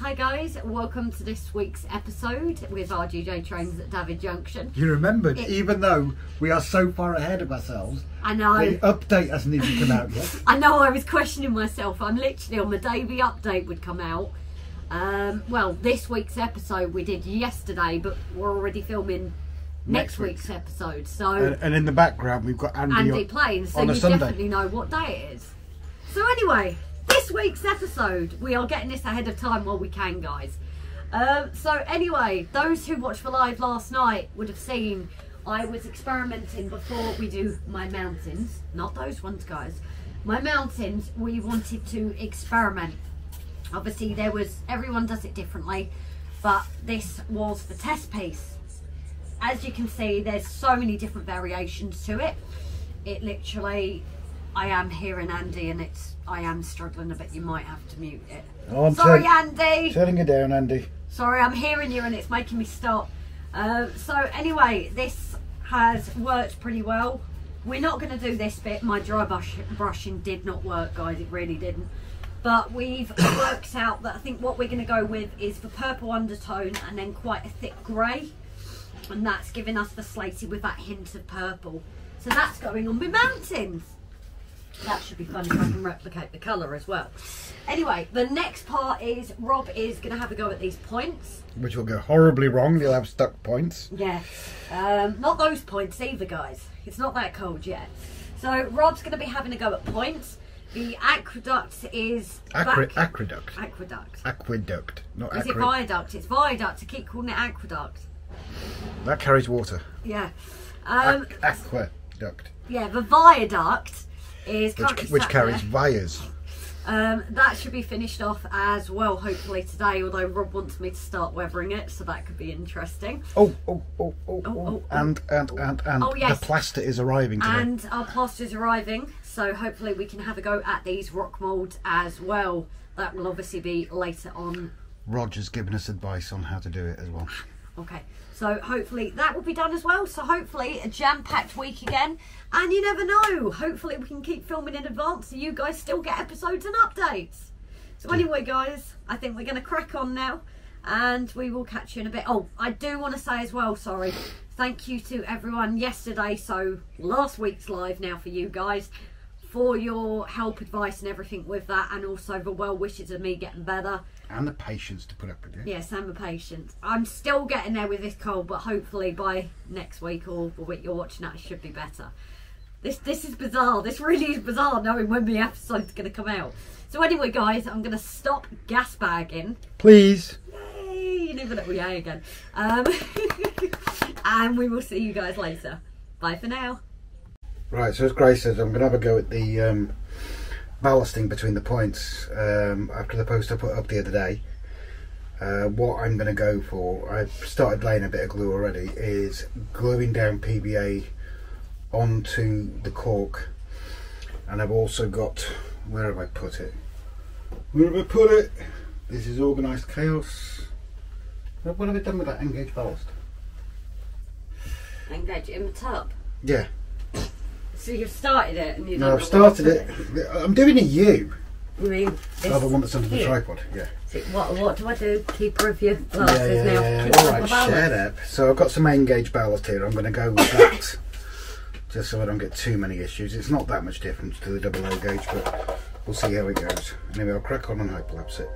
Hi guys, welcome to this week's episode with RGJ Trains at David Junction. You remembered, even though we are so far ahead of ourselves. I know. The update hasn't even come out yet. I know, I was questioning myself. I'm literally on the day the update would come out. Well, this week's episode we did yesterday, but we're already filming next week's episode. So and in the background we've got Andy playing, so you definitely know what day it is. So anyway, this week's episode, we are getting this ahead of time while we can, guys. So anyway, those who watched the live last night would have seen I was experimenting before we do my mountains. Not those ones, guys. My mountains, we wanted to experiment. Obviously, everyone does it differently, but this was the test piece. As you can see, there's so many different variations to it. It literally, I am hearing Andy and I am struggling a bit. You might have to mute it. Oh, sorry, Andy. Turning it down, Andy. Sorry, I'm hearing you and it's making me stop. So anyway, this has worked pretty well. We're not going to do this bit. My dry brushing did not work, guys. It really didn't. But we've worked out that I think what we're going to go with is the purple undertone and then quite a thick grey. And that's giving us the slaty with that hint of purple. So that's going on with mountains. That should be fun if I can replicate the colour as well. Anyway, the next part is Rob is going to have a go at these points. Which will go horribly wrong. You'll have stuck points. Yeah. Not those points either, guys. It's not that cold yet. So Rob's going to be having a go at points. The aqueduct is... Aqueduct. Not is it viaduct? It's viaduct. I keep calling it aqueduct. That carries water. Yeah. Aqueduct. Yeah, the viaduct is which carries wires. That should be finished off as well, hopefully today, although Rob wants me to start weathering it, so that could be interesting. And Oh, yes. The plaster is arriving today. And our plaster is arriving, so hopefully we can have a go at these rock moulds as well. That will obviously be later on. Roger's given us advice on how to do it as well. Okay, so hopefully that will be done as well. So hopefully a jam-packed week again. And you never know, hopefully we can keep filming in advance so you guys still get episodes and updates. So anyway, guys, I think we're going to crack on now and we will catch you in a bit. Oh, I do want to say as well, sorry, thank you to everyone yesterday, so last week's live now for you guys, for your help, advice and everything with that, and also the well wishes of me getting better. And the patience to put up with it. Yes, and the patience. I'm still getting there with this cold, but hopefully by next week or the week you're watching that, it should be better. This is bizarre. This really is bizarre, knowing when the episode's going to come out. So anyway, guys, I'm going to stop gas bagging. Please. Yay! You never know. Yay again. And we will see you guys later. Bye for now. Right, so as Grace says, I'm going to have a go at the ballasting between the points after the post I put up the other day. What I'm going to go for, I've started laying a bit of glue already, is gluing down PVA onto the cork. And I've also got, where have I put it? Where have I put it? This is organised chaos. What have I done with that engaged ballast? Engage it in the tub? Yeah. So you've started it and you don't No, I've started it. I'm doing it you. You mean this? Oh, the one that's under the tripod, yeah. So what do I do? Keeper of your glasses now. Yeah. Alright, shut up. So I've got some main gauge ballast here. I'm going to go with that. Just so I don't get too many issues. It's not that much difference to the double O gauge, but we'll see how it goes. Anyway, I'll crack on and hyperlapse it.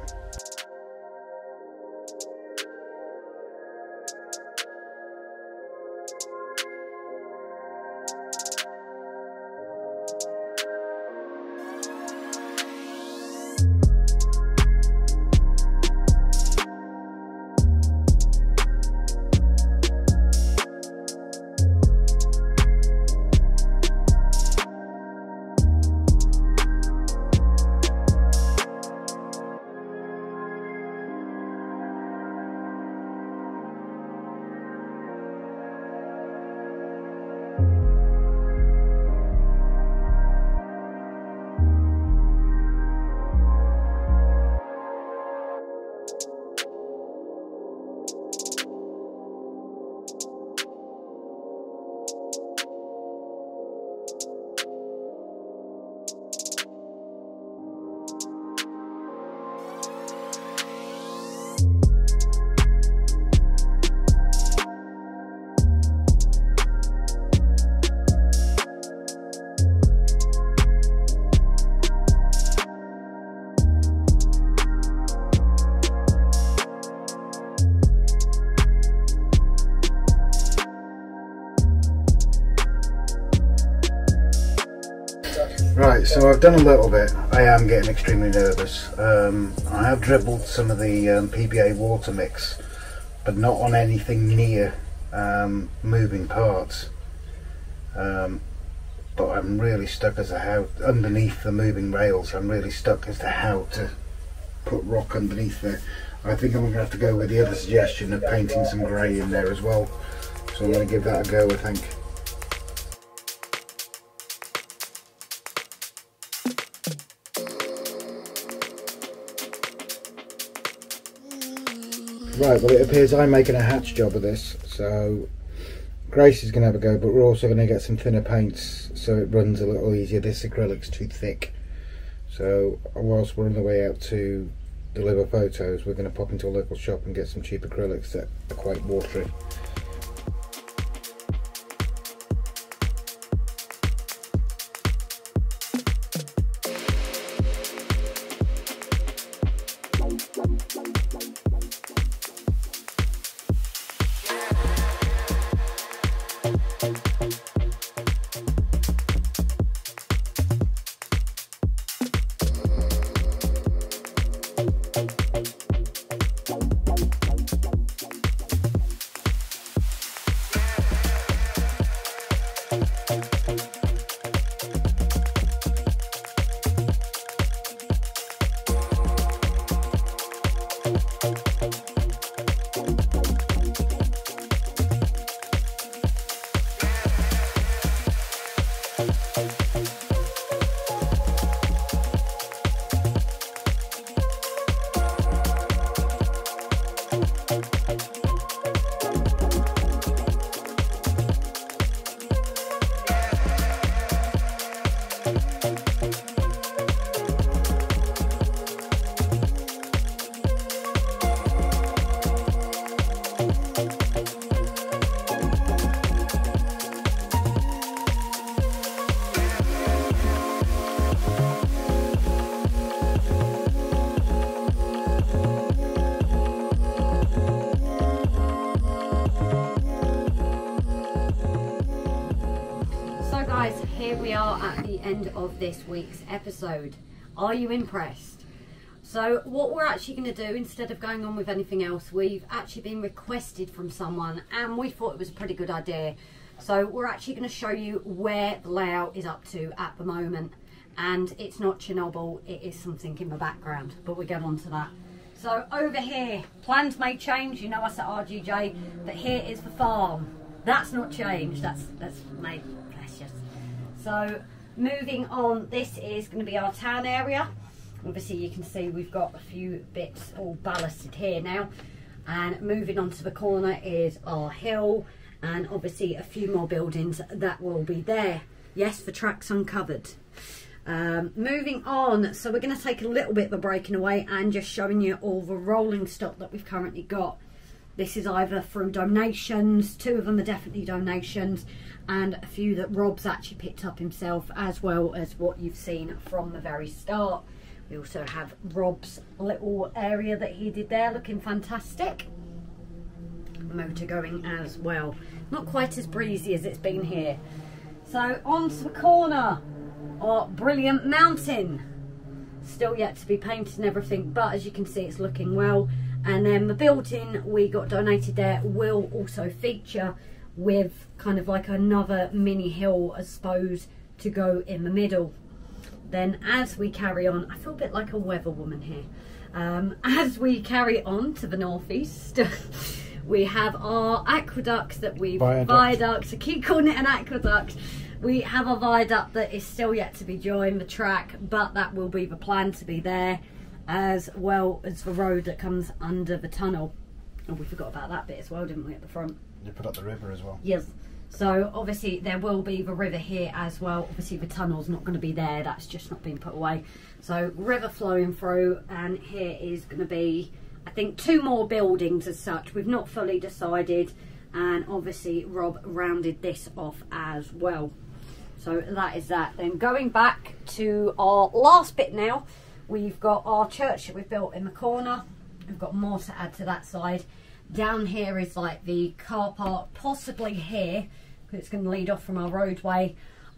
Right, so I've done a little bit. I am getting extremely nervous. I have dribbled some of the PBA water mix, but not on anything near moving parts. But I'm really stuck as to how, underneath the moving rails, I'm really stuck as to how to put rock underneath there. I think I'm going to have to go with the other suggestion of painting some grey in there as well. So I'm going to give that a go, I think. Right, well it appears I'm making a hatch job of this, so Grace is going to have a go, but we're also going to get some thinner paints so it runs a little easier. This acrylic's too thick. So whilst we're on the way out to deliver photos, we're going to pop into a local shop and get some cheap acrylics that are quite watery. Here we are at the end of this week's episode. Are you impressed? So what we're actually going to do, instead of going on with anything else, we've actually been requested from someone and we thought it was a pretty good idea. So we're actually going to show you where the layout is up to at the moment. And it's not Chernobyl, it is something in the background, but we'll get on to that. So over here, plans may change, you know us at RGJ, but here is the farm. That's not changed, that's made. So moving on, this is going to be our town area. Obviously you can see we've got a few bits all ballasted here now. And moving on to the corner is our hill, and obviously a few more buildings that will be there. Yes, the track's uncovered. Moving on, so we're going to take a little bit of a breaking away and just showing you all the rolling stock that we've currently got. This is either from donations, 2 of them are definitely donations, and a few that Rob's actually picked up himself, as well as what you've seen from the very start. We also have Rob's little area that he did there, looking fantastic. Motor going as well. Not quite as breezy as it's been here. So on to the corner, our brilliant mountain. Still yet to be painted and everything, but as you can see it's looking well. And then the building we got donated there will also feature with kind of like another mini hill, I suppose, to go in the middle. Then as we carry on, I feel a bit like a weather woman here. As we carry on to the northeast, we have our aqueducts that we've viaducts. I keep calling it an aqueduct. We have a viaduct that is still yet to be joined the track, but that will be the plan to be there, as well as the road that comes under the tunnel. Oh, we forgot about that bit as well, didn't we, at the front? You put up the river as well. Yes. So obviously there will be the river here as well. Obviously the tunnel's not going to be there, that's just not been put away. So river flowing through, and here is going to be, I think, 2 more buildings as such. We've not fully decided, and obviously Rob rounded this off as well. So that is that. Then going back to our last bit now, we've got our church that we've built in the corner. We've got more to add to that side. Down here is like the car park, possibly here, because it's going to lead off from our roadway.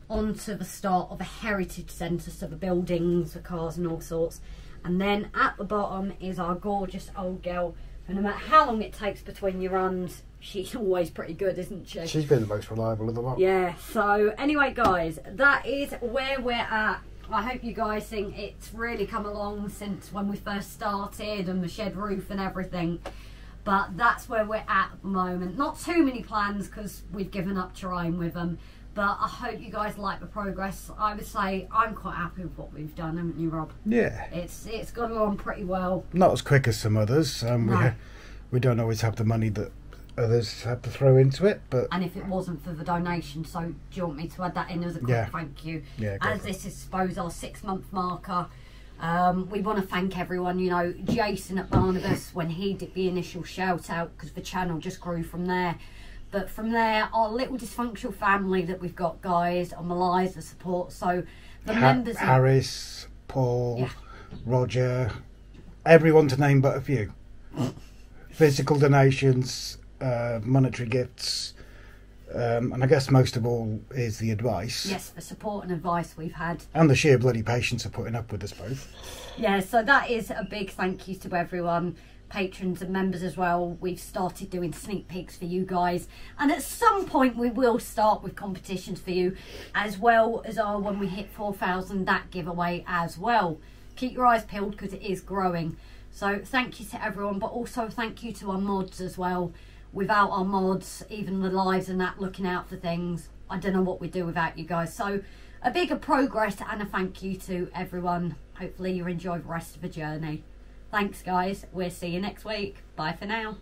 onto the start of a heritage centre, so the buildings, the cars and all sorts. And then at the bottom is our gorgeous old girl, and no matter how long it takes between your runs, she's always pretty good, isn't she? She's been the most reliable of the lot. Yeah, so anyway guys, that is where we're at. I hope you guys think it's really come along since when we first started and the shed roof and everything. But that's where we're at the moment. Not too many plans because we've given up trying with them. But I hope you guys like the progress. I would say I'm quite happy with what we've done, haven't you, Rob? Yeah. It's gone along pretty well. Not as quick as some others. No. We don't always have the money that others have to throw into it. But and if it wasn't for the donation, so do you want me to add that in as a quick thank you? Yeah. As this is, suppose, our 6-month marker. We want to thank everyone, you know, Jason at Barnabas when he did the initial shout out because the channel just grew from there. But from there, our little dysfunctional family that we've got, guys, on the lies, the support. So the members, Harris, Paul, Roger, everyone to name but a few. Physical donations, monetary gifts, and I guess most of all is the advice. Yes, the support and advice we've had. And the sheer bloody patience of putting up with us both. Yeah, so that is a big thank you to everyone. Patrons and members as well. We've started doing sneak peeks for you guys, and at some point we will start with competitions for you, as well as when we hit 4,000, that giveaway as well. Keep your eyes peeled because it is growing. So thank you to everyone, but also thank you to our mods as well. Without our mods, even the lives and that, looking out for things, I don't know what we'd do without you guys. So a bigger progress and a thank you to everyone. Hopefully you enjoy the rest of the journey. Thanks guys, we'll see you next week. Bye for now.